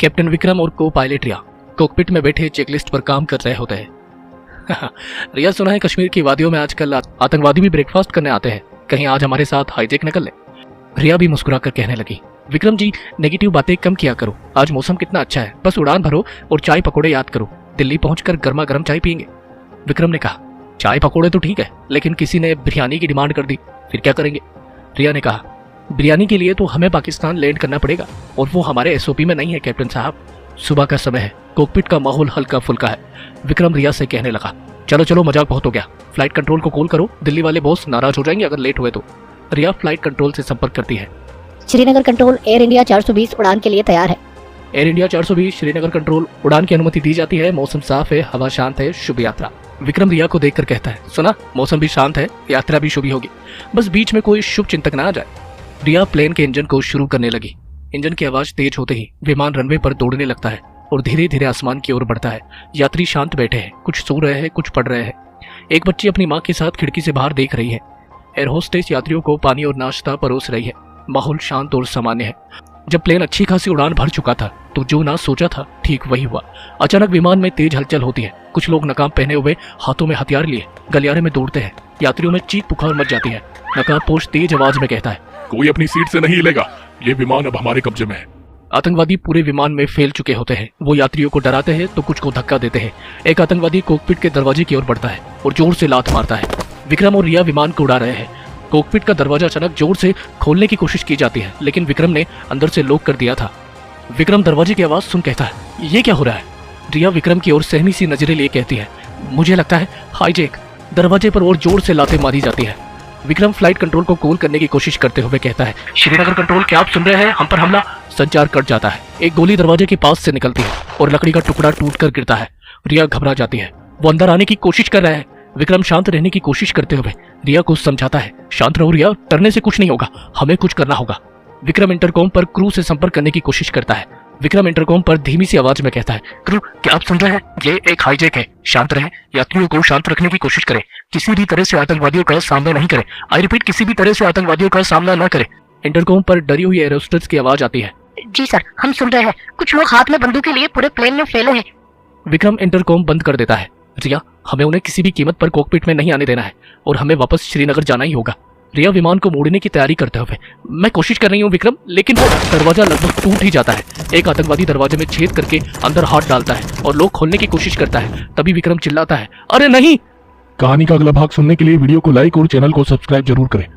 Captain Vikram और को pilot रिया cockpit में बैठे चेकलिस्ट पर काम कर रहे होते हैं। रिया, सुना है कश्मीर की वादियों में आजकल आतंकवादी भी ब्रेकफास्ट करने आते हैं, कहीं आज हमारे साथ हाईजेक न कर ले। रिया भी मुस्कुराकर कहने लगी, विक्रम जी नेगेटिव बातें कम किया करो, आज मौसम कितना अच्छा है, बस उड़ान भरो और चाय पकौड़े याद करो, दिल्ली पहुंचकर गर्मा गर्म चाय पियेंगे। विक्रम ने कहा, चाय पकौड़े तो ठीक है, लेकिन किसी ने बिरयानी की डिमांड कर दी, फिर क्या करेंगे? रिया ने कहा, बिरयानी के लिए तो हमें पाकिस्तान लैंड करना पड़ेगा और वो हमारे एसओपी में नहीं है कैप्टन साहब। सुबह का समय है, कॉकपिट का माहौल हल्का फुल्का है। विक्रम रिया से कहने लगा, चलो चलो मजाक बहुत हो गया, फ्लाइट कंट्रोल को कॉल करो, दिल्ली वाले बॉस नाराज हो जाएंगे अगर लेट हुए तो। रिया फ्लाइट कंट्रोल से संपर्क करती है। श्रीनगर कंट्रोल, एयर इंडिया 420 उड़ान के लिए तैयार है। एयर इंडिया 420 श्रीनगर कंट्रोल, उड़ान की अनुमति दी जाती है, मौसम साफ है, हवा शांत है, शुभ यात्रा। विक्रम रिया को देखकर कहता है, सुना, मौसम भी शांत है, यात्रा भी शुभ होगी, बस बीच में कोई शुभ चिंतक ना आ जाए। रिया प्लेन के इंजन को शुरू करने लगी। इंजन की आवाज तेज होते ही विमान रनवे पर दौड़ने लगता है और धीरे धीरे आसमान की ओर बढ़ता है। यात्री शांत बैठे हैं, कुछ सो रहे हैं, कुछ पढ़ रहे हैं। एक बच्ची अपनी माँ के साथ खिड़की से बाहर देख रही है। एयर होस्टेस यात्रियों को पानी और नाश्ता परोस रही है। माहौल शांत और सामान्य है। जब प्लेन अच्छी खासी उड़ान भर चुका था तो जो ना सोचा था ठीक वही हुआ। अचानक विमान में तेज हलचल होती है। कुछ लोग नकाब पहने हुए, हाथों में हथियार लिए गलियारे में दौड़ते हैं। यात्रियों में चीख पुकार मच जाती है। नकाबपोश तेज आवाज में कहता है, कोई अपनी सीट से नहीं हिलेगा, ये विमान अब हमारे कब्जे में है। आतंकवादी पूरे विमान में फैल चुके होते हैं। वो यात्रियों को डराते हैं तो कुछ को धक्का देते हैं। एक आतंकवादी कॉकपिट के दरवाजे की ओर बढ़ता है और जोर से लात मारता है। विक्रम और रिया विमान को उड़ा रहे हैं। कॉकपिट का दरवाजा अचानक जोर से खोलने की कोशिश की जाती है, लेकिन विक्रम ने अंदर से लॉक कर दिया था। विक्रम दरवाजे की आवाज सुन कहता है, ये क्या हो रहा है? रिया विक्रम की ओर सहमी सी नजरें लिए कहती है, मुझे लगता है हाईजेक। दरवाजे पर और जोर से लातें मारी जाती है। विक्रम फ्लाइट कंट्रोल को कॉल करने की कोशिश करते हुए कहता है, श्रीनगर कंट्रोल, क्या आप सुन रहे हैं? हम पर हमला। संचार कट जाता है। एक गोली दरवाजे के पास से निकलती है और लकड़ी का टुकड़ा टूटकर गिरता है। रिया घबरा जाती है। वो अंदर आने की कोशिश कर रहा है। विक्रम शांत रहने की कोशिश करते हुए रिया को समझाता है, शांत रहो रिया, डरने से कुछ नहीं होगा, हमें कुछ करना होगा। विक्रम इंटरकॉम पर क्रू से संपर्क करने की कोशिश करता है। विक्रम इंटरकॉम पर धीमी सी आवाज में कहता है, क्रू, क्या आप सुन रहे हैं? ये एक हाईजेक है, शांत रहें, यात्रियों को शांत रखने की कोशिश करें, किसी भी तरह से आतंकवादियों का सामना नहीं करें। आई रिपीट, किसी भी तरह से आतंकवादियों का सामना न करें। इंटरकॉम पर डरी हुई एयर होस्टेस की आवाज आती है, जी सर, हम सुन रहे हैं, कुछ लोग हाथ में बंदूकें लिए पूरे प्लेन में फैले हैं। विक्रम इंटरकॉम बंद कर देता है। रिया, हमें उन्हें किसी भी कीमत पर कॉकपिट में नहीं आने देना है और हमें वापस श्रीनगर जाना ही होगा। रिया विमान को मोड़ने की तैयारी करते हुए, मैं कोशिश कर रही हूँ विक्रम, लेकिन वो दरवाजा लगभग टूट ही जाता है। एक आतंकवादी दरवाजे में छेद करके अंदर हाथ डालता है और लॉक खोलने की कोशिश करता है। तभी विक्रम चिल्लाता है, अरे नहीं। कहानी का अगला भाग सुनने के लिए वीडियो को लाइक और चैनल को सब्सक्राइब जरूर करें।